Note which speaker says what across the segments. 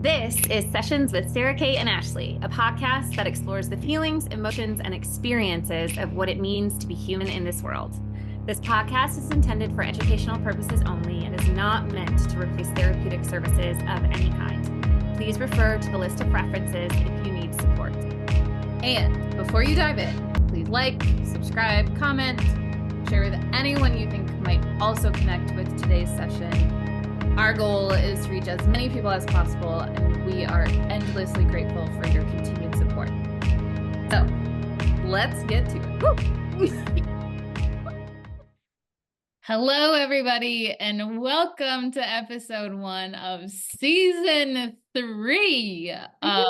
Speaker 1: This is Sessions with Sara Cate and Ashley, a podcast that explores the feelings, emotions, and experiences of what it means to be human in this world. This podcast is intended for educational purposes only and is not meant to replace therapeutic services of any kind. Please refer to the list of references if you need support.
Speaker 2: And before you dive in, please like, subscribe, comment, share with anyone you think might also connect with today's session. Our goal is to reach as many people as possible, and we are endlessly grateful for your continued support. So, let's get to it. Hello, everybody, and welcome to episode 1 of season 3 of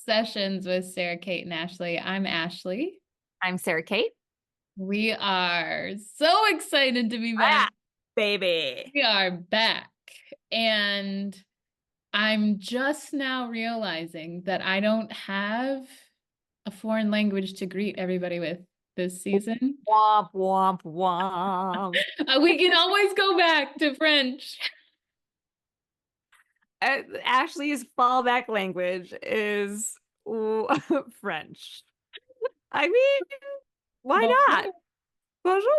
Speaker 2: Sessions with Sara Cate and Ashley. I'm Ashley.
Speaker 1: I'm Sara Cate.
Speaker 2: We are so excited to be back.
Speaker 1: Baby.
Speaker 2: We are back. And I'm just now realizing that I don't have a foreign language to greet everybody with this season.
Speaker 1: Womp, womp, womp.
Speaker 2: We can always go back to French.
Speaker 1: Ashley's fallback language is French. I mean, why not? Bonjour.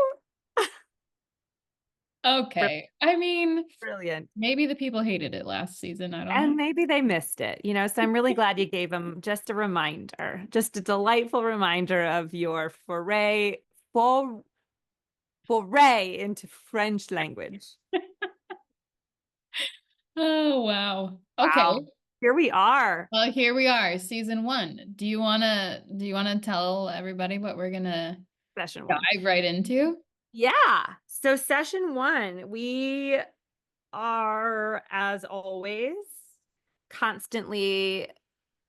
Speaker 2: Okay. I mean,
Speaker 1: Brilliant.
Speaker 2: maybe the people hated it last season. I don't know.
Speaker 1: And maybe they missed it, so I'm really glad you gave them just a reminder, just a delightful reminder of your foray into French language.
Speaker 2: Oh, wow. Okay.
Speaker 1: Wow. Here we are.
Speaker 2: Well, here we are, season 1. Do you wanna tell everybody what we're gonna
Speaker 1: Session 1.
Speaker 2: dive right into?
Speaker 1: Yeah. So session 1, we are, as always, constantly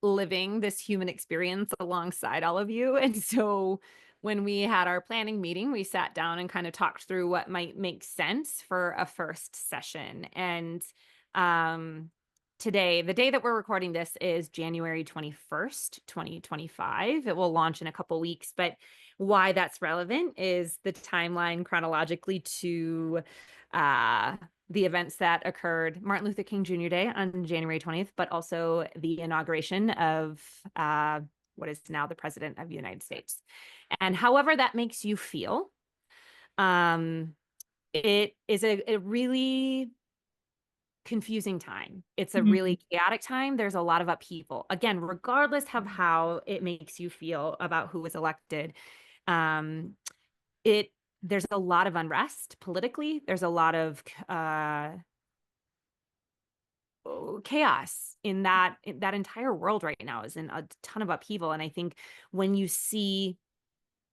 Speaker 1: living this human experience alongside all of you. And so when we had our planning meeting, we sat down and kind of talked through what might make sense for a first session. And today, the day that we're recording this is January 21st, 2025. It will launch in a couple weeks, but why that's relevant is the timeline chronologically to the events that occurred Martin Luther King Jr. Day on January 20th, but also the inauguration of what is now the President of the United States. And however that makes you feel, it is a really confusing time. It's a really chaotic time. There's a lot of upheaval. Again, regardless of how it makes you feel about who was elected, there's a lot of unrest politically. There's a lot of chaos in that entire world right now is in a ton of upheaval. And I think when you see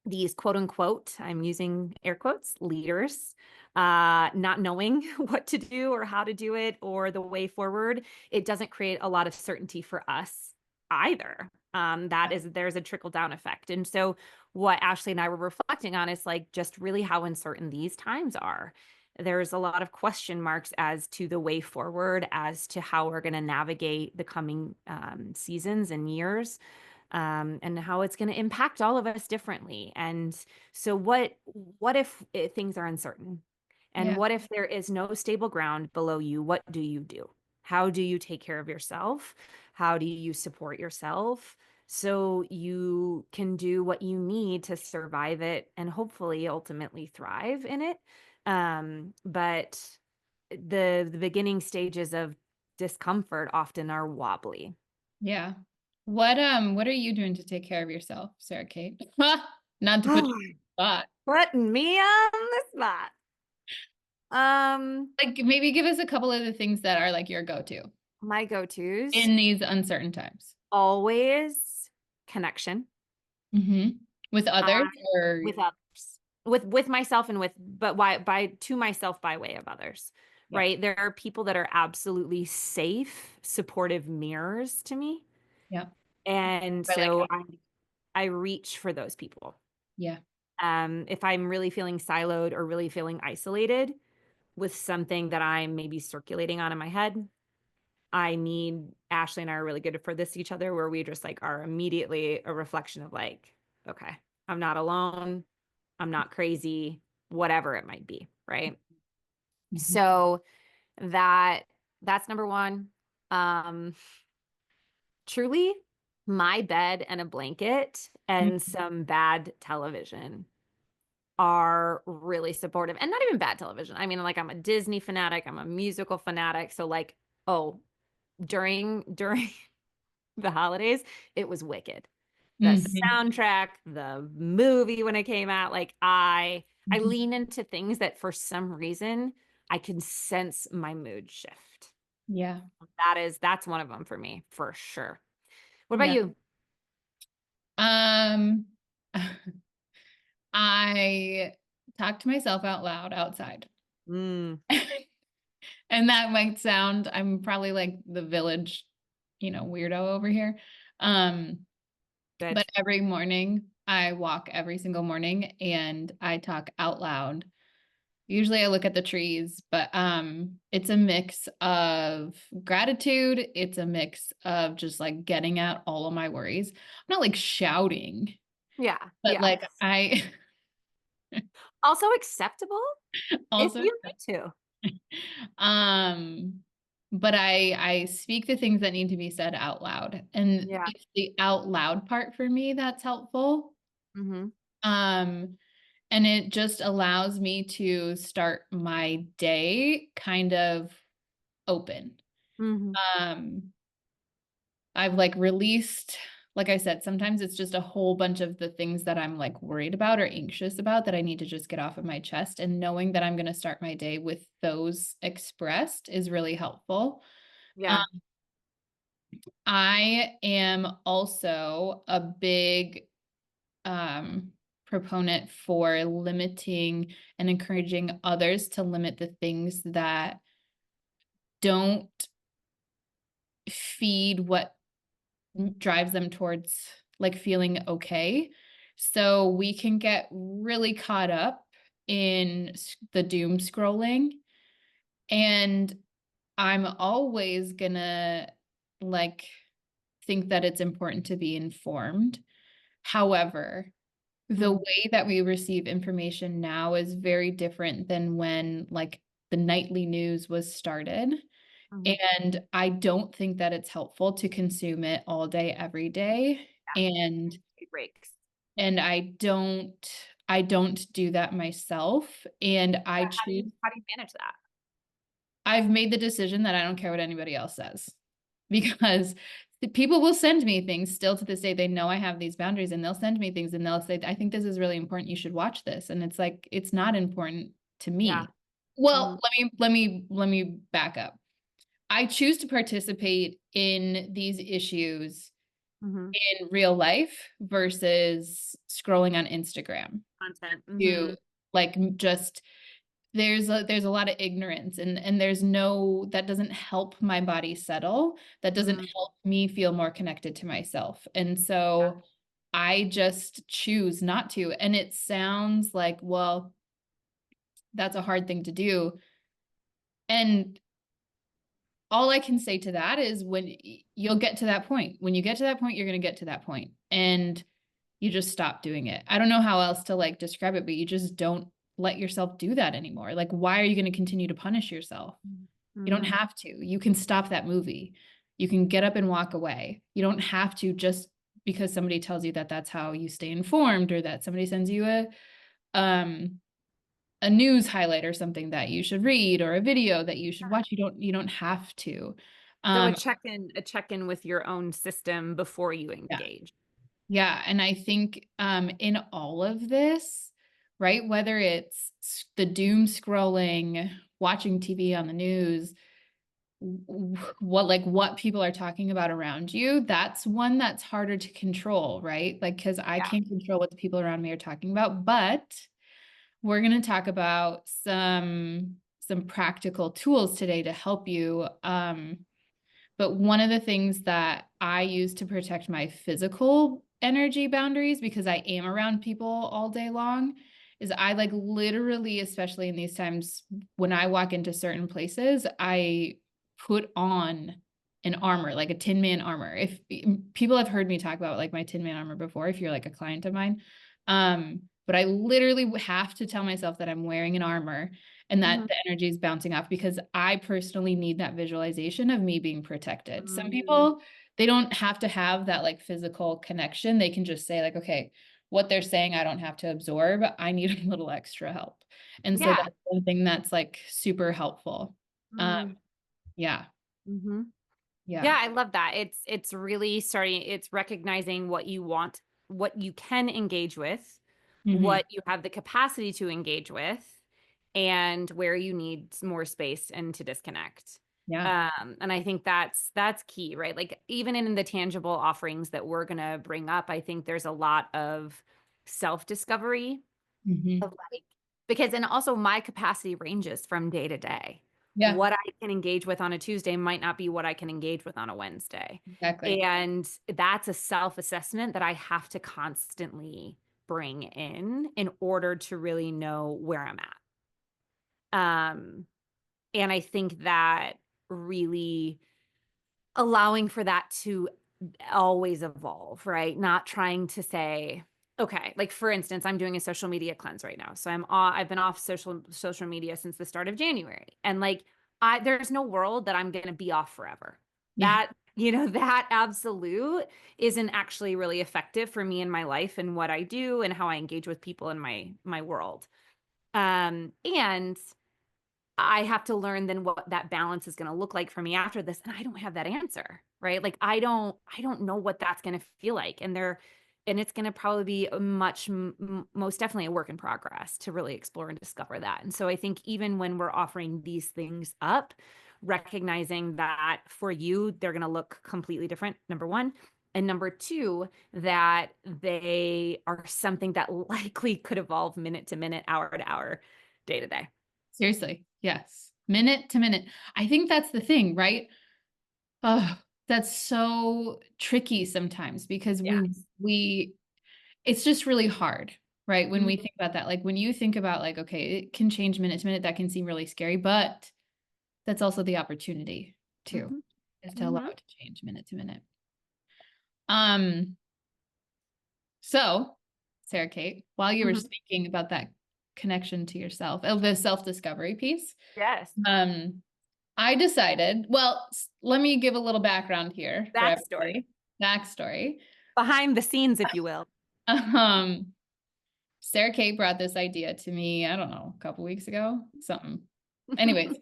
Speaker 1: these quote unquote, I'm using air quotes, leaders, not knowing what to do or how to do it or the way forward, it doesn't create a lot of certainty for us either. There's a trickle down effect. And so what Ashley and I were reflecting on is like just really how uncertain these times are. There's a lot of question marks as to the way forward, as to how we're going to navigate the coming seasons and years, and how it's going to impact all of us differently. And so what if things are uncertain? And what if there is no stable ground below you? What do you do? How do you take care of yourself? How do you support yourself so you can do what you need to survive it and hopefully ultimately thrive in it? But the beginning stages of discomfort often are wobbly.
Speaker 2: Yeah. What are you doing to take care of yourself, Sara Cate? Not to put you on the spot.
Speaker 1: Putting me on the spot.
Speaker 2: Like maybe give us a couple of the things that are like your go-to
Speaker 1: My go-tos
Speaker 2: in these uncertain times.
Speaker 1: always connection.
Speaker 2: With others or
Speaker 1: with others, with myself and to myself by way of others.
Speaker 2: Yeah.
Speaker 1: Right. There are people that are absolutely safe, supportive mirrors to me.
Speaker 2: Yeah.
Speaker 1: And so I reach for those people.
Speaker 2: Yeah.
Speaker 1: If I'm really feeling siloed or really feeling isolated with something that I'm maybe circulating on in my head, Ashley and I are really good for this each other, where we just like are immediately a reflection of like, okay, I'm not alone. I'm not crazy, whatever it might be. Right. So that's number one. Um, Truly, my bed and a blanket and some bad television are really supportive, and not even bad television. I mean, like, I'm a Disney fanatic, I'm a musical fanatic. So like, oh, during the holidays, it was Wicked. The
Speaker 2: Mhm.
Speaker 1: soundtrack, the movie when it came out, like I
Speaker 2: Mhm.
Speaker 1: lean into things that for some reason I can sense my mood shift.
Speaker 2: Yeah.
Speaker 1: That's one of them for me, for sure. What about
Speaker 2: Yeah.
Speaker 1: you?
Speaker 2: Um, I talk to myself out loud outside.
Speaker 1: Mm,
Speaker 2: And that might sound, I'm probably like the village, weirdo over here. Um,
Speaker 1: good.
Speaker 2: but every morning I walk every single morning and I talk out loud. Usually I look at the trees, but it's a mix of gratitude, it's a mix of just like getting out all of my worries. I'm not like shouting,
Speaker 1: Yeah,
Speaker 2: but
Speaker 1: yeah.
Speaker 2: like I
Speaker 1: Also acceptable if
Speaker 2: also
Speaker 1: you need to.
Speaker 2: um but I speak the things that need to be said out loud. And
Speaker 1: Yeah.
Speaker 2: it's the out loud part for me that's helpful.
Speaker 1: Mm-hmm.
Speaker 2: Um and it just allows me to start my day kind of open.
Speaker 1: Mm-hmm.
Speaker 2: Um I've like released, like I said, sometimes it's just a whole bunch of the things that I'm like worried about or anxious about that I need to just get off of my chest. And knowing that I'm going to start my day with those expressed is really helpful. Um,
Speaker 1: Yeah.
Speaker 2: I am also a big proponent for limiting and encouraging others to limit the things that don't feed what drives them towards like feeling okay. So we can get really caught up in the doom scrolling. And I'm always gonna like think that it's important to be informed. However, the
Speaker 1: Mm-hmm.
Speaker 2: way that we receive information now is very different than when like the nightly news was started.
Speaker 1: Mm-hmm.
Speaker 2: And I don't think that it's helpful to consume it all day, every day. And
Speaker 1: It breaks.
Speaker 2: I don't do that myself. And
Speaker 1: Yeah, how do you manage that?
Speaker 2: I've made the decision that I don't care what anybody else says because the people will send me things still to this day. They know I have these boundaries and they'll send me things and they'll say, I think this is really important. You should watch this. And it's like, it's not important to
Speaker 1: Yeah.
Speaker 2: me.
Speaker 1: Mm-hmm.
Speaker 2: Well, let me back up. I choose to participate in these issues
Speaker 1: Mm-hmm.
Speaker 2: in real life versus scrolling on Instagram
Speaker 1: Content.
Speaker 2: to
Speaker 1: Mm-hmm.
Speaker 2: like just there's a lot of ignorance and there's no that doesn't help my body settle, that doesn't
Speaker 1: Mm-hmm.
Speaker 2: help me feel more connected to myself. And
Speaker 1: Yeah.
Speaker 2: so I just choose not to. And it sounds like, well, that's a hard thing to do. And all I can say to that is when you'll get to that point. When you get to that point, you're going to get to that point. And you just stop doing it. I don't know how else to like describe it, but you just don't let yourself do that anymore. Like, why are you going to continue to punish yourself? You don't
Speaker 1: Mm-hmm.
Speaker 2: have to. You can stop that movie. You can get up and walk away. You don't have to just because somebody tells you that that's how you stay informed or that somebody sends you um a news highlight or something that you should read or a video that you should watch. You don't have to.
Speaker 1: So
Speaker 2: Um
Speaker 1: a check-in with your own system before you
Speaker 2: yeah.
Speaker 1: engage.
Speaker 2: Yeah, and I think in all of this, right, whether it's the doom scrolling, watching TV on the news, what people are talking about around you, that's one that's harder to control, right? Like because I
Speaker 1: Yeah.
Speaker 2: can't control what the people around me are talking about, but we're going to talk about some practical tools today to help you. But one of the things that I use to protect my physical energy boundaries, because I am around people all day long, is I like literally, especially in these times when I walk into certain places, I put on an armor, like a Tin Man armor. If people have heard me talk about like my Tin Man armor before, if you're like a client of mine, but I literally have to tell myself that I'm wearing an armor. and that
Speaker 1: Mhm.
Speaker 2: the energy is bouncing off, because I personally need that visualization of me being protected. Some
Speaker 1: Mm.
Speaker 2: people, they don't have to have that like physical connection. They can just say like, okay, what they're saying, I don't have to absorb. I need a little extra help. And so
Speaker 1: Yeah.
Speaker 2: that's something that's like super helpful. Um,
Speaker 1: Mm.
Speaker 2: yeah,
Speaker 1: Mhm.
Speaker 2: yeah.
Speaker 1: Yeah, I love that. It's really starting, it's recognizing what you want, what you can engage with,
Speaker 2: Hmm.
Speaker 1: what you have the capacity to engage with, and where you need more space and to disconnect.
Speaker 2: Yeah.
Speaker 1: And I think that's key, right? Like even in the tangible offerings that we're gonna bring up, I think there's a lot of self-discovery
Speaker 2: Hmm.
Speaker 1: of like, because and also my capacity ranges from day to day.
Speaker 2: Yeah,
Speaker 1: What I can engage with on a Tuesday might not be what I can engage with on a Wednesday.
Speaker 2: exactly.
Speaker 1: And that's a self-assessment that I have to constantly bring in order to really know where I'm at. And I think that really allowing for that to always evolve, right? Not trying to say, okay, like for instance, I'm doing a social media cleanse right now. So I've been off social media since the start of January. And like there's no world that I'm going to be off forever.
Speaker 2: Yeah.
Speaker 1: That, you know, that absolute isn't actually really effective for me in my life and what I do and how I engage with people in my world. And I have to learn then what that balance is going to look like for me after this. And I don't have that answer, right? Like I don't know what that's going to feel like. And it's going to probably be a most definitely a work in progress to really explore and discover that. And so I think even when we're offering these things up, recognizing that for you, they're going to look completely different, number one. And number two, that they are something that likely could evolve minute to minute, hour to hour, day to day.
Speaker 2: Seriously. Yes. Minute to minute. I think that's the thing, right? Oh, that's so tricky sometimes because
Speaker 1: Yeah.
Speaker 2: we it's just really hard, right? When we
Speaker 1: Mhm,
Speaker 2: think about that, like when you think about like, okay, it can change minute to minute, that can seem really scary, but that's also the opportunity too,
Speaker 1: mhm,
Speaker 2: is to allow
Speaker 1: mhm,
Speaker 2: it to change minute to minute. Um, so Sarah Kate, while you were
Speaker 1: mhm.
Speaker 2: speaking about that connection to yourself, of the self-discovery piece,
Speaker 1: Yes.
Speaker 2: um, I decided, well, let me give a little background here for
Speaker 1: Backstory.
Speaker 2: everybody. Backstory.
Speaker 1: Behind the scenes, if you will.
Speaker 2: Um, Sarah Kate brought this idea to me, I don't know, a couple weeks ago, something. Anyways,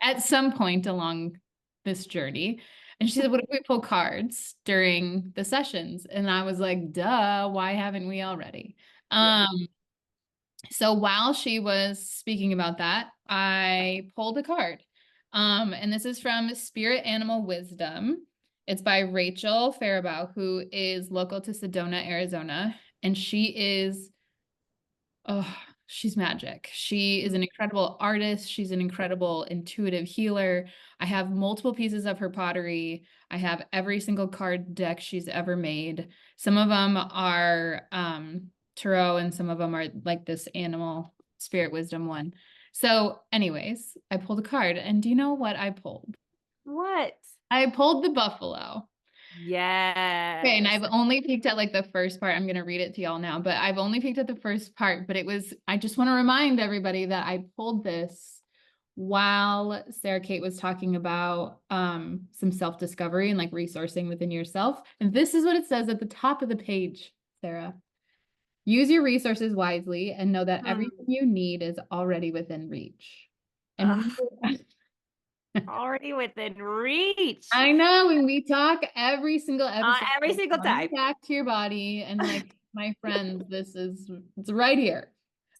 Speaker 2: at some point along this journey, and she said, what if we pull cards during the sessions? And I was like, duh, why haven't we already?
Speaker 1: Yeah.
Speaker 2: Um, so while she was speaking about that, I pulled a card. And this is from Spirit Animal Wisdom. It's by Rachel Faribault, who is local to Sedona, Arizona. And she is, oh, she's magic. She is an incredible artist. She's an incredible intuitive healer. I have multiple pieces of her pottery. I have every single card deck she's ever made. Some of them are tarot, and some of them are like this animal spirit wisdom one. So, anyways, I pulled a card, and do you know what I pulled?
Speaker 1: What?
Speaker 2: I pulled the buffalo. Okay, and
Speaker 1: Yes.
Speaker 2: I've only peeked at like the first part. I'm going to read it to y'all now, but I've only peeked at the first part. But I just want to remind everybody that I pulled this while Sarah Kate was talking about some self-discovery and like resourcing within yourself. And this is what it says at the top of the page, Sarah. Use your resources wisely and know that everything
Speaker 1: Hmm.
Speaker 2: you need is already within reach. And
Speaker 1: Ugh,
Speaker 2: we
Speaker 1: already within reach.
Speaker 2: I know when we talk every single episode,
Speaker 1: Every
Speaker 2: like,
Speaker 1: single
Speaker 2: coming
Speaker 1: time.
Speaker 2: back to your body, and like my friends, it's right here.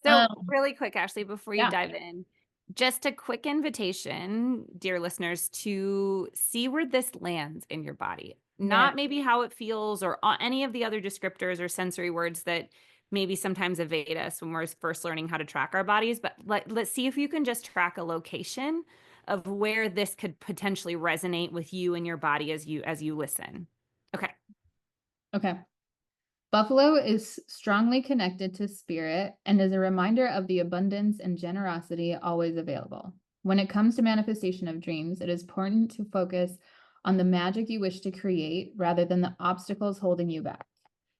Speaker 1: So, really quick, Ashley, before you
Speaker 2: Yeah,
Speaker 1: dive in, just a quick invitation, dear listeners, to see where this lands in your body.
Speaker 2: yeah.
Speaker 1: Not maybe how it feels or any of the other descriptors or sensory words that maybe sometimes evade us when we're first learning how to track our bodies, but let's see if you can just track a location of where this could potentially resonate with you and your body as you listen. Okay.
Speaker 2: Okay. Buffalo is strongly connected to spirit and is a reminder of the abundance and generosity always available. When it comes to manifestation of dreams, it is important to focus on the magic you wish to create rather than the obstacles holding you back.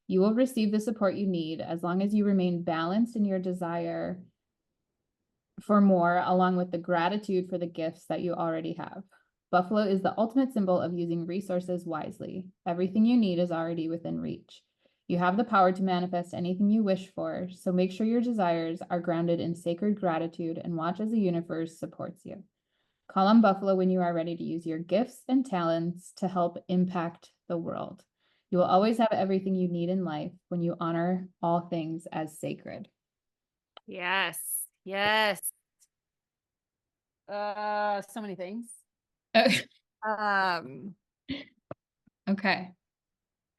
Speaker 2: You will receive the support you need as long as you remain balanced in your desire for more, along with the gratitude for the gifts that you already have. Buffalo is the ultimate symbol of using resources wisely. Everything you need is already within reach. You have the power to manifest anything you wish for, so make sure your desires are grounded in sacred gratitude and watch as the universe supports you. Call on Buffalo when you are ready to use your gifts and talents to help impact the world. You will always have everything you need in life when you honor all things as sacred.
Speaker 1: Yes. Yes. So many things. Um,
Speaker 2: Okay.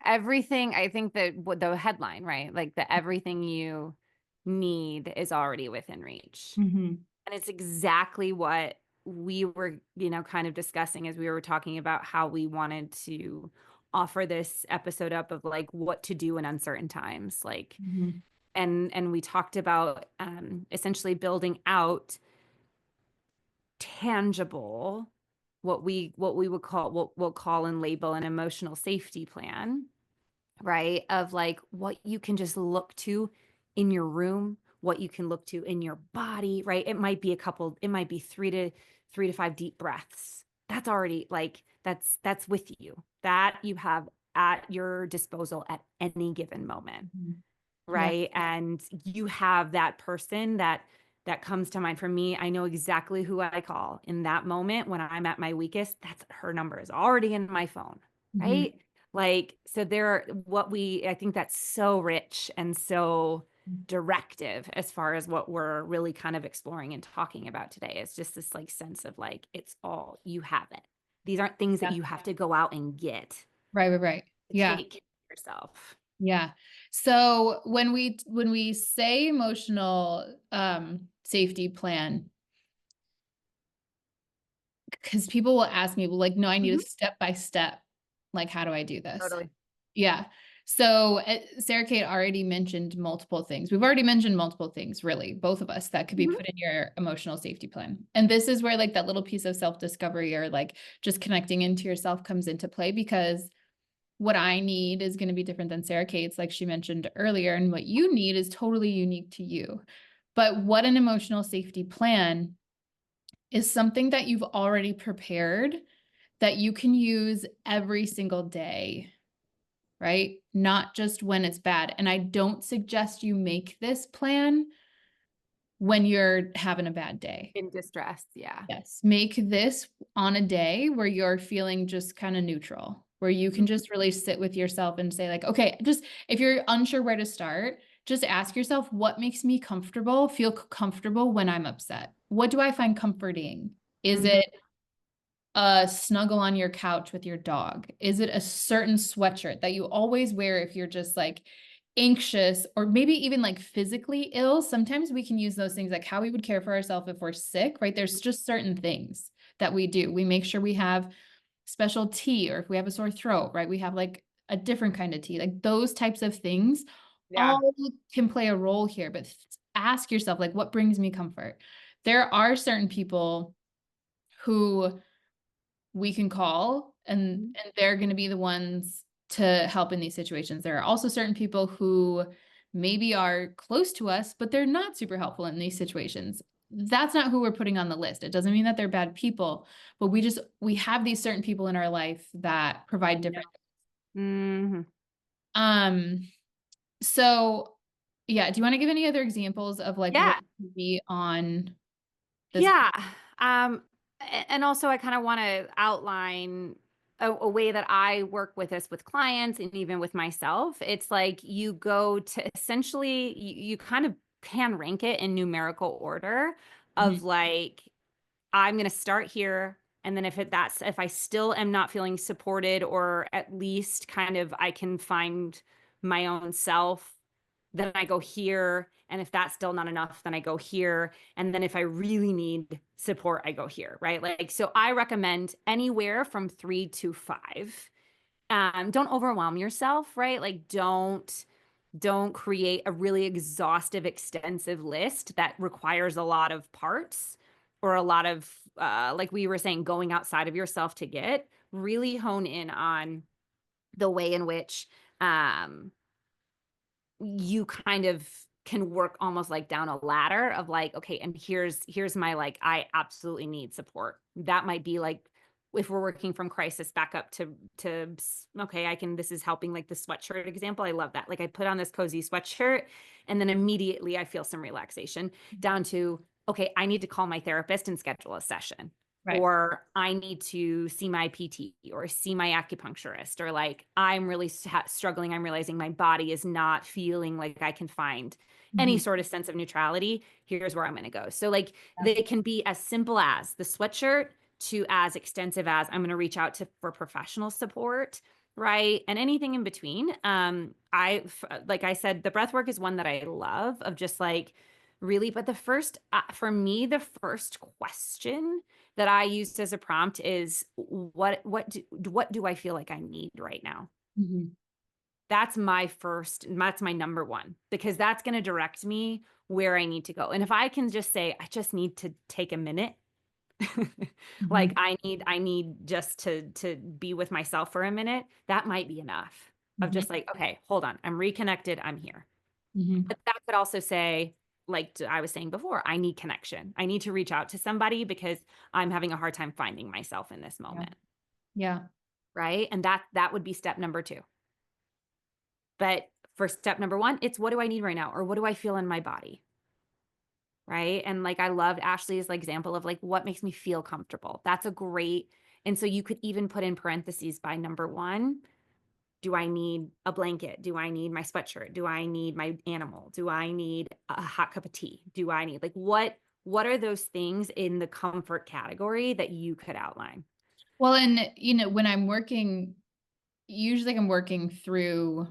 Speaker 1: everything, I think that the headline, right? Like the everything you need is already within reach.
Speaker 2: Mm-hmm.
Speaker 1: And it's exactly what we were, kind of discussing as we were talking about how we wanted to offer this episode up of like what to do in uncertain times. Like,
Speaker 2: Mm-hmm.
Speaker 1: and we talked about essentially building out tangible, what we would call, what we'll call and label an emotional safety plan, right? Of like what you can just look to in your room, what you can look to in your body, right? It might be three to five deep breaths. That's already like that's with you. That you have at your disposal at any given moment,
Speaker 2: Yeah.
Speaker 1: right? And you have that person that comes to mind. For me, I know exactly who I call in that moment when I'm at my weakest. That's her number is already in my phone,
Speaker 2: Mm-hmm.
Speaker 1: right? Like, so I think that's so rich and so directive as far as what we're really kind of exploring and talking about today. It's just this like sense of like, it's all, you have it. These aren't things that
Speaker 2: Yeah.
Speaker 1: you have to go out and get
Speaker 2: Right, right, right.
Speaker 1: to
Speaker 2: Yeah.
Speaker 1: take care of yourself.
Speaker 2: Yeah. So when we say emotional safety plan, because people will ask me, well, like, no, I need a
Speaker 1: Mhm.
Speaker 2: step by step. Like, how do I do this?
Speaker 1: Totally.
Speaker 2: Yeah. So Sarah Kate already mentioned multiple things. We've already mentioned multiple things, really, both of us, that could be
Speaker 1: Mhm.
Speaker 2: put in your emotional safety plan. And this is where like that little piece of self-discovery or like just connecting into yourself comes into play, because what I need is going to be different than Sarah Kate's, like she mentioned earlier, and what you need is totally unique to you. But what an emotional safety plan is something that you've already prepared that you can use every single day, right? Not just when it's bad. And I don't suggest you make this plan when you're having a bad day.
Speaker 1: In distress. Yeah.
Speaker 2: Yes, make this on a day where you're feeling just kind of neutral, where you can just really sit with yourself and say, like, okay, just if you're unsure where to start, just ask yourself, what makes me comfortable, feel comfortable when I'm upset? What do I find comforting? Is
Speaker 1: Mhm.
Speaker 2: it a snuggle on your couch with your dog? Is it a certain sweatshirt that you always wear if you're just like anxious or maybe even like physically ill? Sometimes we can use those things, like how we would care for ourselves if we're sick, right? There's just certain things that we do. We make sure we have special tea, or if we have a sore throat, right? We have like a different kind of tea. Like those types of things
Speaker 1: Yeah.
Speaker 2: all can play a role here, but ask yourself, like, what brings me comfort? There are certain people who we can call,
Speaker 1: Mhm.
Speaker 2: and they're going to be the ones to help in these situations. There are also certain people who maybe are close to us, but they're not super helpful in these situations. That's not who we're putting on the list. It doesn't mean that they're bad people, but we have these certain people in our life that provide
Speaker 1: Yeah.
Speaker 2: different.
Speaker 1: Mhm.
Speaker 2: Um, so yeah, do you want to give any other examples of like what
Speaker 1: Yeah.
Speaker 2: could be on this?
Speaker 1: Yeah. And also I kind of want to outline a way that I work with this with clients and even with myself. It's like you go to essentially, you kind of can rank it in numerical order
Speaker 2: Mhm.
Speaker 1: of like, I'm going to start here. And then if I still am not feeling supported, or at least kind of I can find my own self, then I go here. And if that's still not enough, then I go here. And then if I really need support, I go here, right? Like, so I recommend anywhere from 3 to 5. Don't overwhelm yourself, right? Like, don't create a really exhaustive, extensive list that requires a lot of parts or a lot of, like we were saying, going outside of yourself to get. Really hone in on the way in which um, you kind of can work almost like down a ladder of like, okay, and here's my like, I absolutely need support. That might be like, if we're working from crisis back up to okay, I can, this is helping, like the sweatshirt example. I love that. Like I put on this cozy sweatshirt and then immediately I feel some relaxation, down to, okay, I need to call my therapist and schedule a session.
Speaker 2: Right.
Speaker 1: Or I need to see my PT or see my acupuncturist, or like I'm really struggling. I'm realizing my body is not feeling like I can find any
Speaker 2: Mhm.
Speaker 1: sort of sense of neutrality. Here's where I'm going to go. So like
Speaker 2: Yeah.
Speaker 1: they can be as simple as the sweatshirt to as extensive as I'm going to reach out to for professional support, right? And anything in between. Like I said, the breath work is one that I love, of just like really, but the first, for me, the first question that I used as a prompt is what do I feel like I need right now?
Speaker 2: Mhm.
Speaker 1: That's that's my number one, because that's going to direct me where I need to go. And if I can just say, I just need to take a minute, like
Speaker 2: Mhm.
Speaker 1: I need just to be with myself for a minute, that might be enough, of
Speaker 2: Mhm.
Speaker 1: just like, okay, hold on, I'm reconnected, I'm here.
Speaker 2: Mhm.
Speaker 1: But that could also say, like I was saying before, I need connection. I need to reach out to somebody because I'm having a hard time finding myself in this
Speaker 2: Yeah.
Speaker 1: moment,
Speaker 2: Yeah.
Speaker 1: right? And that would be step number two. But for step number one, it's what do I need right now? Or what do I feel in my body? Right. And like I loved Ashley's like example of like what makes me feel comfortable. That's a great. And so you could even put in parentheses by number one. Do I need a blanket? Do I need my sweatshirt? Do I need my animal? Do I need a hot cup of tea? Do I need, like, what are those things in the comfort category that you could outline?
Speaker 2: Well, and when I'm working, usually I'm working through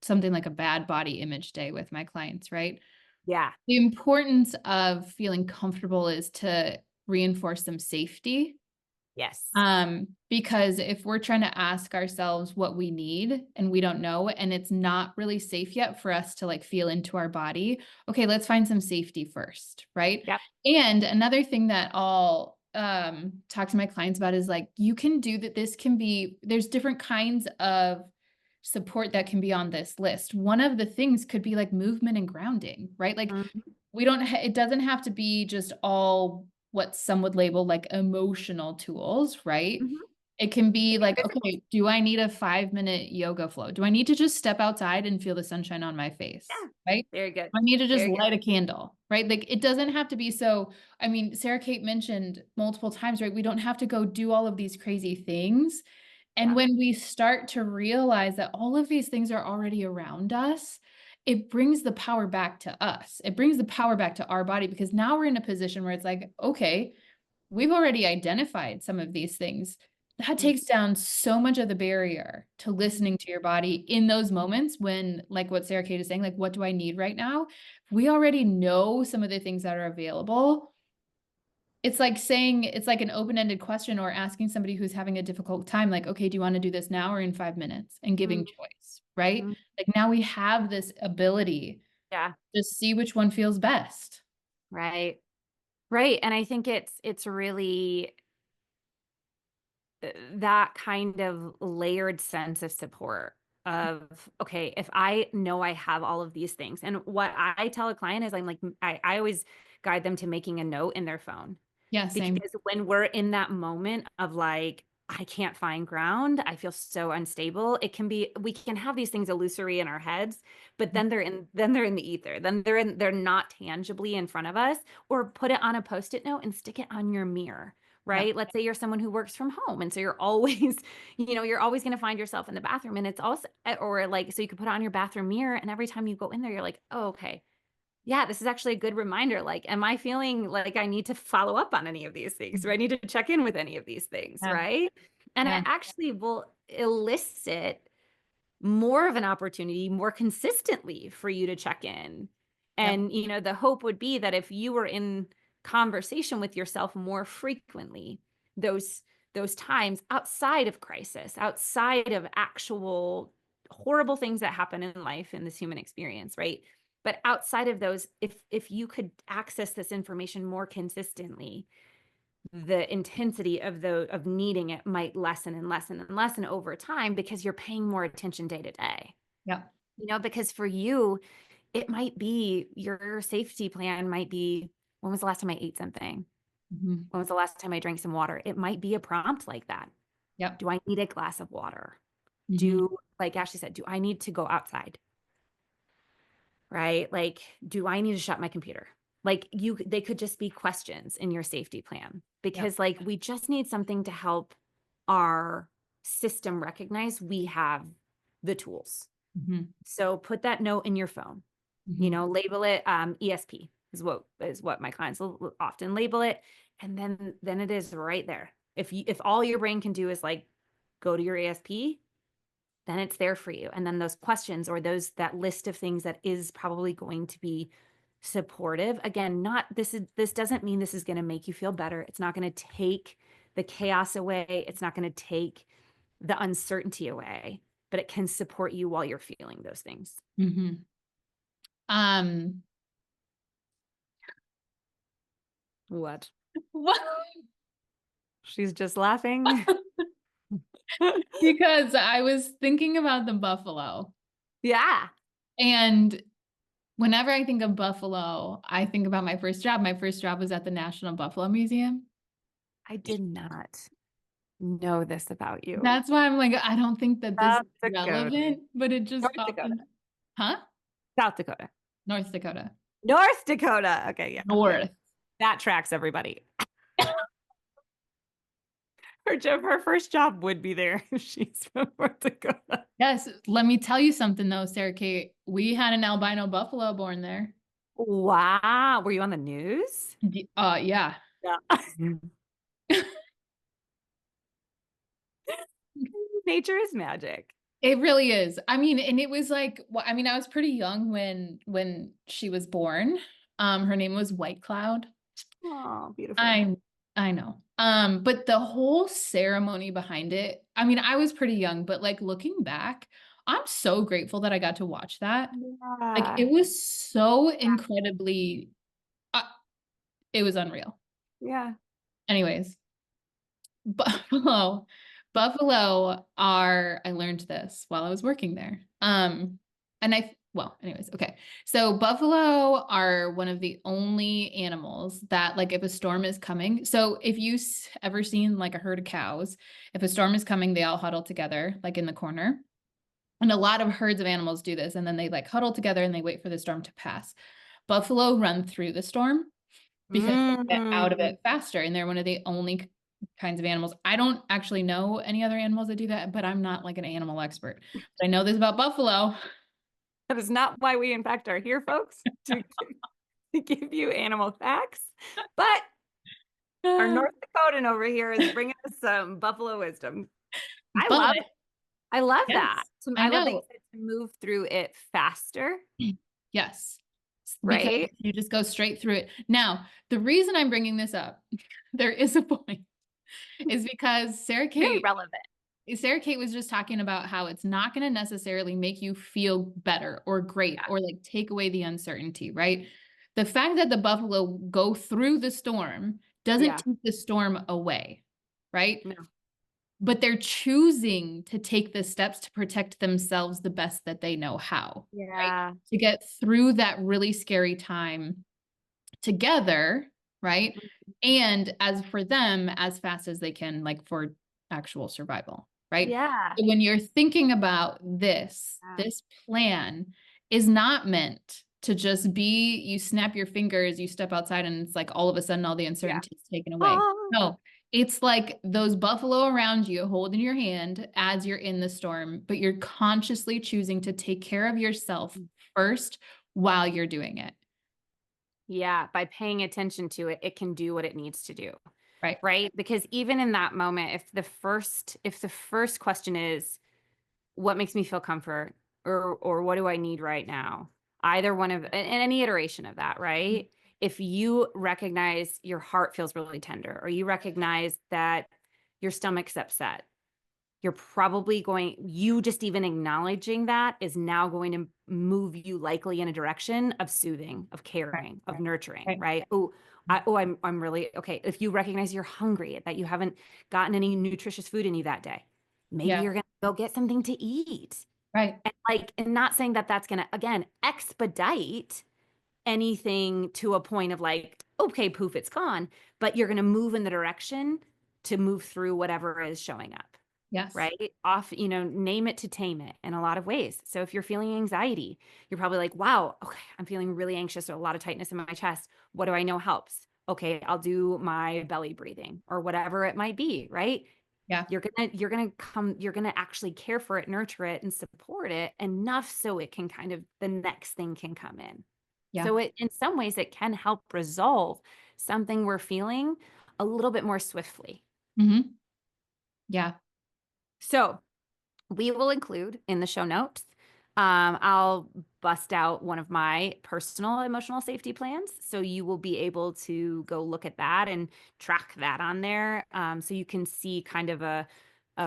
Speaker 2: something like a bad body image day with my clients, right?
Speaker 1: Yeah.
Speaker 2: The importance of feeling comfortable is to reinforce some safety.
Speaker 1: Yes.
Speaker 2: Because if we're trying to ask ourselves what we need and we don't know, and it's not really safe yet for us to like feel into our body, okay, let's find some safety first, right?
Speaker 1: Yep.
Speaker 2: And another thing that I'll talk to my clients about is like, you can do that. There's different kinds of support that can be on this list. One of the things could be like movement and grounding, right? Like
Speaker 1: Mhm.
Speaker 2: it doesn't have to be just all what some would label like emotional tools, right?
Speaker 1: Mhm.
Speaker 2: It can
Speaker 1: It
Speaker 2: be
Speaker 1: can be
Speaker 2: like,
Speaker 1: physical.
Speaker 2: okay, do I need a 5-minute yoga flow? Do I need to just step outside and feel the sunshine on my face?
Speaker 1: Yeah.
Speaker 2: Right?
Speaker 1: Very good.
Speaker 2: I need to just
Speaker 1: Very good.
Speaker 2: light a candle, right? Like it doesn't have to be so. I mean, Sarah Kate mentioned multiple times, right? We don't have to go do all of these crazy things. And
Speaker 1: Yeah.
Speaker 2: when we start to realize that all of these things are already around us, it brings the power back to us. It brings the power back to our body because now we're in a position where it's like, okay, we've already identified some of these things. That
Speaker 1: Mhm.
Speaker 2: takes down so much of the barrier to listening to your body in those moments when, like what Sarah Kate is saying, like, what do I need right now? We already know some of the things that are available. It's like saying, it's like an open-ended question or asking somebody who's having a difficult time, like, okay, do you want to do this now or in 5 minutes? And giving
Speaker 1: Mhm.
Speaker 2: choice, right?
Speaker 1: Mhm.
Speaker 2: Like now we have this ability
Speaker 1: Yeah.
Speaker 2: to see which one feels best.
Speaker 1: Right. Right. And I think it's really that kind of layered sense of support of, okay, if I know I have all of these things, and what I tell a client is I'm like, I always guide them to making a note in their phone,
Speaker 2: Yeah, same.
Speaker 1: because when we're in that moment of like, I can't find ground, I feel so unstable, it can be, we can have these things illusory in our heads, but then they're in the ether, they're not tangibly in front of us. Or put it on a post-it note and stick it on your mirror,
Speaker 2: Yeah.
Speaker 1: right? Let's say you're someone who works from home, and so you're always you're always going to find yourself in the bathroom, and it's also, or like, so you could put it on your bathroom mirror, and every time you go in there, you're like, oh, okay, yeah, this is actually a good reminder. Like, am I feeling like I need to follow up on any of these things? Do I need to check in with any of these things?
Speaker 2: Yeah.
Speaker 1: Right. And
Speaker 2: Yeah.
Speaker 1: it actually will elicit more of an opportunity more consistently for you to check in.
Speaker 2: Yep.
Speaker 1: And, the hope would be that if you were in conversation with yourself more frequently, those those times outside of crisis, outside of actual horrible things that happen in life in this human experience, right? But outside of those, if you could access this information more consistently, the intensity of needing it might lessen and lessen and lessen over time, because you're paying more attention day to day.
Speaker 2: Yep.
Speaker 1: Because for you, it might be your safety plan might be, when was the last time I ate something?
Speaker 2: Mhm.
Speaker 1: When was the last time I drank some water? It might be a prompt like that.
Speaker 2: Yep.
Speaker 1: Do I need a glass of water?
Speaker 2: Mhm.
Speaker 1: Like Ashley said, do I need to go outside? Right? Like, do I need to shut my computer? Like they could just be questions in your safety plan
Speaker 2: Yep.
Speaker 1: because like we just need something to help our system recognize we have the tools.
Speaker 2: Mhm.
Speaker 1: So put that note in your phone,
Speaker 2: Mhm.
Speaker 1: label it ESP is what my clients will often label it. And then it is right there. If all your brain can do is like go to your ESP, then it's there for you. And then those questions or that list of things that is probably going to be supportive. Again, this doesn't mean this is going to make you feel better. It's not going to take the chaos away. It's not going to take the uncertainty away, but it can support you while you're feeling those things.
Speaker 2: Mhm. Um,
Speaker 1: What?
Speaker 2: what?
Speaker 1: She's just laughing.
Speaker 2: Because I was thinking about the buffalo,
Speaker 1: Yeah.
Speaker 2: and whenever I think of buffalo, I think about my first job. My first job was at the National Buffalo Museum.
Speaker 1: I did not know this about you.
Speaker 2: That's why I'm like, I don't think that this is
Speaker 1: South Dakota.
Speaker 2: relevant, but it just
Speaker 1: North Dakota.
Speaker 2: often, huh?
Speaker 1: South Dakota.
Speaker 2: North Dakota.
Speaker 1: North Dakota. Okay, yeah.
Speaker 2: North.
Speaker 1: That tracks everybody. Her first job would be there if she's from North Dakota.
Speaker 2: Yes, let me tell you something though, Sara Cate. We had an albino buffalo born there.
Speaker 1: Wow. Were you on the news?
Speaker 2: Yeah.
Speaker 1: Yeah. Nature is magic.
Speaker 2: It really is. I mean, and it was like, well, I mean, I was pretty young when she was born. Her name was White Cloud.
Speaker 1: Oh, beautiful.
Speaker 2: I I know. But the whole ceremony behind it, I mean, I was pretty young, but like looking back, I'm so grateful that I got to watch that. Like
Speaker 1: Yeah.
Speaker 2: it was so incredibly, uh, it was unreal.
Speaker 1: Yeah.
Speaker 2: Anyways, Buffalo, Buffalo are, I learned this while I was working there. Well, anyways, okay. So buffalo are one of the only animals that, like, if a storm is coming, so if you ever seen like a herd of cows, if a storm is coming, they all huddle together, like in the corner. And a lot of herds of animals do this, and then they like huddle together and they wait for the storm to pass. Buffalo run through the storm because they get out of
Speaker 1: Mm.
Speaker 2: it faster. And they're one of the only kinds of animals. I don't actually know any other animals that do that, but I'm not like an animal expert. But I know this about buffalo.
Speaker 1: That is not why we, in fact, are here, folks, to give you animal facts. But our North Dakotan over here is bringing us some buffalo wisdom. I
Speaker 2: But
Speaker 1: love I love that.
Speaker 2: yes, I
Speaker 1: I love that you
Speaker 2: know.
Speaker 1: said to move through it faster,
Speaker 2: Yes. Because
Speaker 1: right?
Speaker 2: you just go straight through it. Now, the reason I'm bringing this up, there is a point, is because
Speaker 1: Very relevant.
Speaker 2: Sara Cate was just talking about how it's not going to necessarily make you feel better or great
Speaker 1: Yeah.
Speaker 2: or like take away the uncertainty, right? The fact that the buffalo go through the storm doesn't
Speaker 1: Yeah.
Speaker 2: take the storm away, right?
Speaker 1: No.
Speaker 2: But they're choosing to take the steps to protect themselves the best that they know how, right?
Speaker 1: Yeah.
Speaker 2: To get through that really scary time together, right? And as for them, as fast as they can, like for actual survival, right?
Speaker 1: Yeah.
Speaker 2: So when you're thinking about this,
Speaker 1: Yeah.
Speaker 2: this plan is not meant to just be you snap your fingers, you step outside, and it's like all of a sudden all the
Speaker 1: Yeah.
Speaker 2: uncertainty is taken away.
Speaker 1: Oh.
Speaker 2: No, it's like those buffalo around you holding your hand as you're in the storm, but you're consciously choosing to take care of yourself first while you're doing it.
Speaker 1: Yeah. By paying attention to it, it can do what it needs to do.
Speaker 2: Right.
Speaker 1: Right. Because even in that moment, if the first question is, what makes me feel comfort or what do I need right now? Either one of, and any iteration of that, right? If you recognize your heart feels really tender, or you recognize that your stomach's upset, you're probably you just even acknowledging that is now going to move you likely in a direction of soothing, of
Speaker 2: Right.
Speaker 1: caring, of nurturing,
Speaker 2: Right.
Speaker 1: right? I'm really okay. If you recognize you're hungry, that you haven't gotten any nutritious food in you that day, maybe
Speaker 2: Yeah.
Speaker 1: you're gonna go get something to eat.
Speaker 2: Right.
Speaker 1: And not saying that that's going to, again, expedite anything to a point of like, okay, poof, it's gone, but you're going to move in the direction to move through whatever is showing up,
Speaker 2: Yes.
Speaker 1: right? Off, name it to tame it in a lot of ways. So if you're feeling anxiety, you're probably like, wow, okay, I'm feeling really anxious or a lot of tightness in my chest. What do I know helps? Okay, I'll do my belly breathing or whatever it might be, right?
Speaker 2: Yeah.
Speaker 1: You're gonna actually care for it, nurture it, and support it enough so it can the next thing can come in.
Speaker 2: Yeah.
Speaker 1: So in some ways it can help resolve something we're feeling a little bit more swiftly.
Speaker 2: Mm-hmm. Yeah.
Speaker 1: So we will include in the show notes. I'll bust out one of my personal emotional safety plans. So you will be able to go look at that and track that on there. So you can see kind of a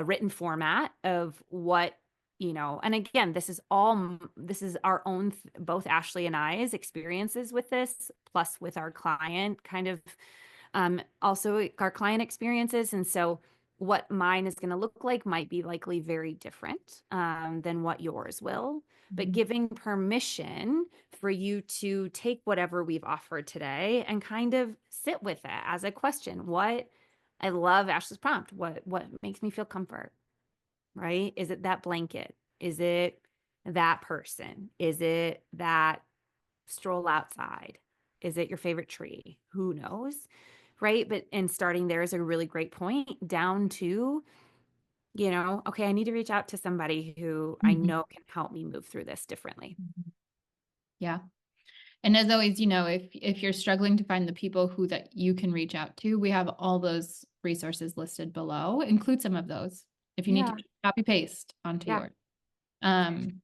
Speaker 1: written format of what, and again, this is our own, both Ashley and I's experiences with this, plus with our client also our client experiences. And so what mine is going to look like might be likely very different than what yours will, but
Speaker 2: Mhm.
Speaker 1: giving permission for you to take whatever we've offered today and kind of sit with it as a question. I love Ashley's prompt. What makes me feel comfort, right? Is it that blanket? Is it that person? Is it that stroll outside? Is it your favorite tree? Who knows? Right. And starting there is a really great point down to, okay, I need to reach out to somebody who I
Speaker 2: Mhm.
Speaker 1: know can help me move through this differently.
Speaker 2: Mhm. Yeah. And as always, if you're struggling to find the people who that you can reach out to, we have all those resources listed below. Include some of those if you need to
Speaker 1: Yeah.
Speaker 2: just copy paste onto
Speaker 1: Yeah.
Speaker 2: yours. Um,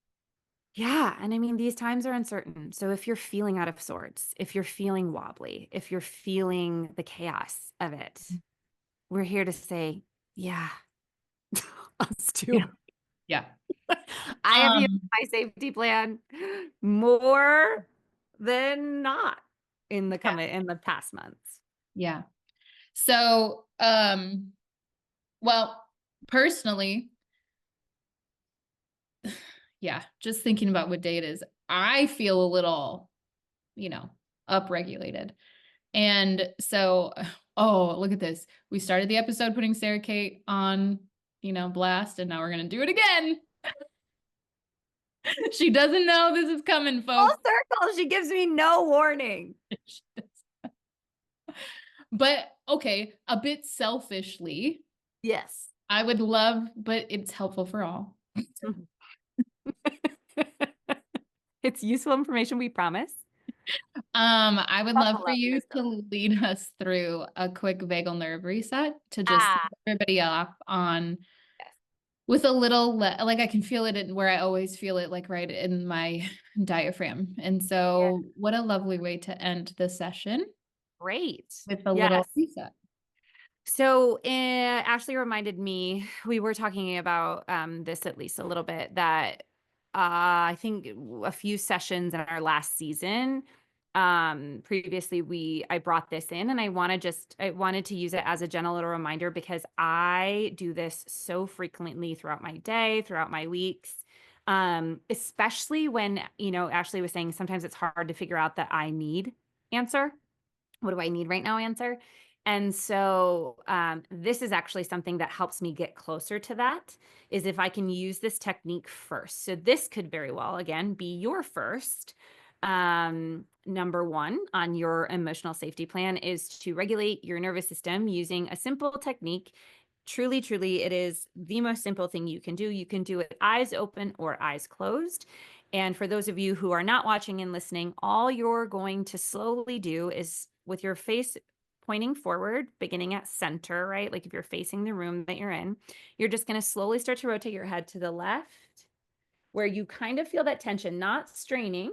Speaker 1: Yeah. And I mean, these times are uncertain. So if you're feeling out of sorts, if you're feeling wobbly, if you're feeling the chaos of it, we're here to say, yeah, us
Speaker 2: yeah.
Speaker 1: too.
Speaker 2: Yeah.
Speaker 1: I have used
Speaker 2: Um,
Speaker 1: my safety plan more than not
Speaker 2: yeah.
Speaker 1: in the past months.
Speaker 2: Yeah. So, well, personally, yeah, just thinking about what day it is, I feel a little, upregulated. And so, oh, look at this. We started the episode putting Sara Cate on, blast, and now we're going to do it again. She doesn't know this is coming,
Speaker 1: Full
Speaker 2: folks.
Speaker 1: circle. She gives me no warning.
Speaker 2: But okay, a bit selfishly,
Speaker 1: Yes.
Speaker 2: I would love, but it's helpful for all.
Speaker 1: It's useful information, we promise.
Speaker 2: I would love for
Speaker 1: Buckle up,
Speaker 2: you to
Speaker 1: wisdom.
Speaker 2: lead us through a quick vagal nerve reset to just
Speaker 1: Ah,
Speaker 2: get everybody off on
Speaker 1: yes.
Speaker 2: with a little like I can feel it where I always feel it, like right in my diaphragm. And
Speaker 1: Yeah.
Speaker 2: so what a lovely way to end the session
Speaker 1: Great.
Speaker 2: with a little
Speaker 1: Yes.
Speaker 2: reset.
Speaker 1: So Ashley reminded me, we were talking about this at least a little bit, that I think a few sessions in our last season, previously I brought this in and I wanted to use it as a gentle little reminder because I do this so frequently throughout my day, throughout my weeks. Especially when, Ashley was saying sometimes it's hard to figure out that I need answer. What do I need right now answer? And so this is actually something that helps me get closer to that, is if I can use this technique first. So this could very well, again, be your first. Number one on your emotional safety plan is to regulate your nervous system using a simple technique. Truly, truly, it is the most simple thing you can do. You can do it eyes open or eyes closed. And for those of you who are not watching and listening, all you're going to slowly do is with your face pointing forward, beginning at center, right? Like if you're facing the room that you're in, you're just going to slowly start to rotate your head to the left, where you kind of feel that tension, not straining.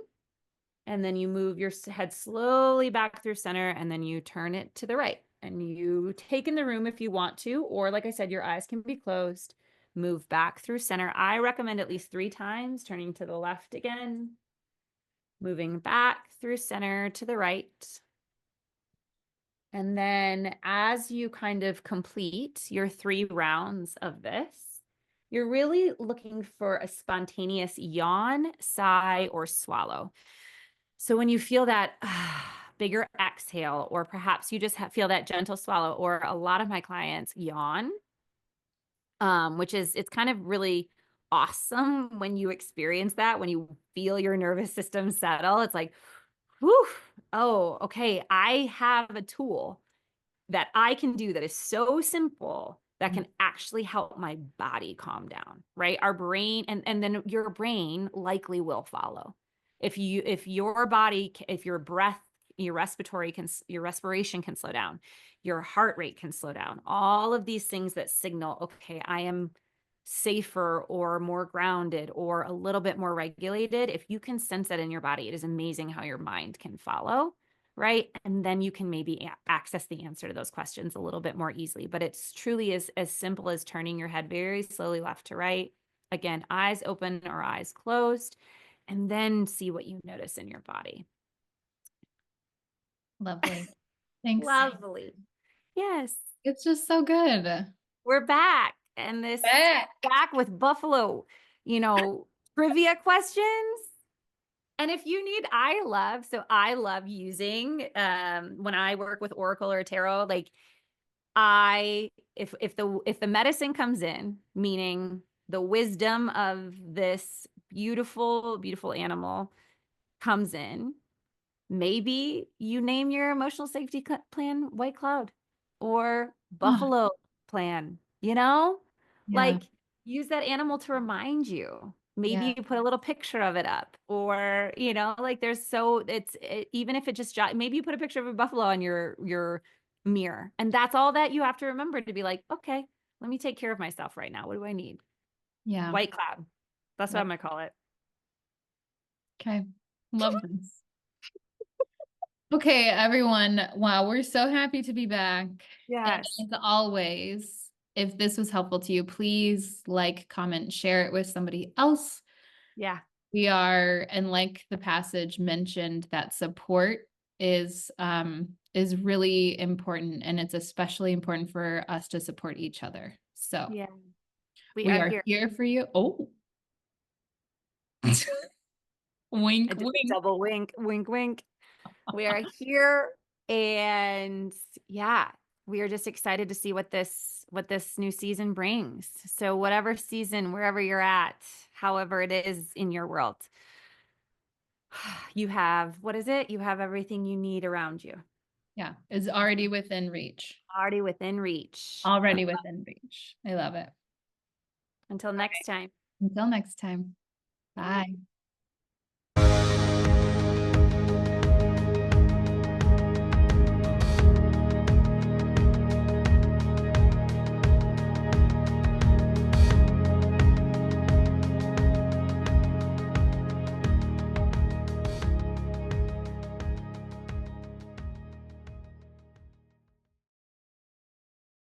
Speaker 1: And then you move your head slowly back through center, and then you turn it to the right. And you take in the room if you want to, or like I said, your eyes can be closed. Move back through center. I recommend at least 3 times, turning to the left again, moving back through center to the right. And then as you kind of complete your 3 rounds of this, You're really looking for a spontaneous yawn, sigh, or swallow. So when you feel that bigger exhale, or perhaps you just feel that gentle swallow, or a lot of my clients yawn, which is, it's kind of really awesome when you experience that, when you feel your nervous system settle. It's like, whew, oh, okay, I have a tool that I can do that is so simple that can actually help my body calm down, right? Our brain, and then your brain likely will follow. If your body, if your breath, your respiration can slow down, your heart rate can slow down, all of these things that signal, okay, I am safer or more grounded or a little bit more regulated. If you can sense that in your body, it is amazing how your mind can follow, right? And then you can maybe access the answer to those questions a little bit more easily. But it's truly as simple as turning your head very slowly left to right. Again, eyes open or eyes closed, and then see what you notice in your body.
Speaker 2: Lovely. Thanks.
Speaker 1: Lovely. Yes.
Speaker 2: It's just so good.
Speaker 1: We're back. And this
Speaker 2: Back.
Speaker 1: back with Buffalo, trivia questions. And if you need, I love using when I work with Oracle or Tarot, like if the medicine comes in, meaning the wisdom of this beautiful, beautiful animal comes in, maybe you name your emotional safety plan White Cloud or
Speaker 2: Oh,
Speaker 1: Buffalo plan,
Speaker 2: yeah.
Speaker 1: like use that animal to remind you. Maybe
Speaker 2: Yeah.
Speaker 1: you put a little picture of it up, or, like even if it just, maybe you put a picture of a buffalo on your mirror, and that's all that you have to remember to be like, okay, let me take care of myself right now. What do I need?
Speaker 2: Yeah.
Speaker 1: White Cloud. That's what
Speaker 2: Love.
Speaker 1: I'm gonna call it.
Speaker 2: Okay. Love this. Okay, everyone. Wow, we're so happy to be back. And
Speaker 1: Yes.
Speaker 2: as always, if this was helpful to you, please like, comment, share it with somebody else.
Speaker 1: Yeah.
Speaker 2: We are, and like the passage mentioned, that support is really important, and it's especially important for us to support each other. So
Speaker 1: Yeah. We
Speaker 2: we
Speaker 1: are
Speaker 2: are
Speaker 1: here.
Speaker 2: here for you. Oh,
Speaker 1: I
Speaker 2: wink,
Speaker 1: did a
Speaker 2: wink.
Speaker 1: double wink, wink, wink. We are here, and yeah, we are just excited to see what this new season brings. So whatever season, wherever you're at, however it is in your world, you have, what is it? You have everything you need around you.
Speaker 2: Yeah, is already within reach.
Speaker 1: Already within reach.
Speaker 2: Already within reach. I love it.
Speaker 1: Until next time.
Speaker 2: Until next time.
Speaker 1: Bye.
Speaker 2: Bye.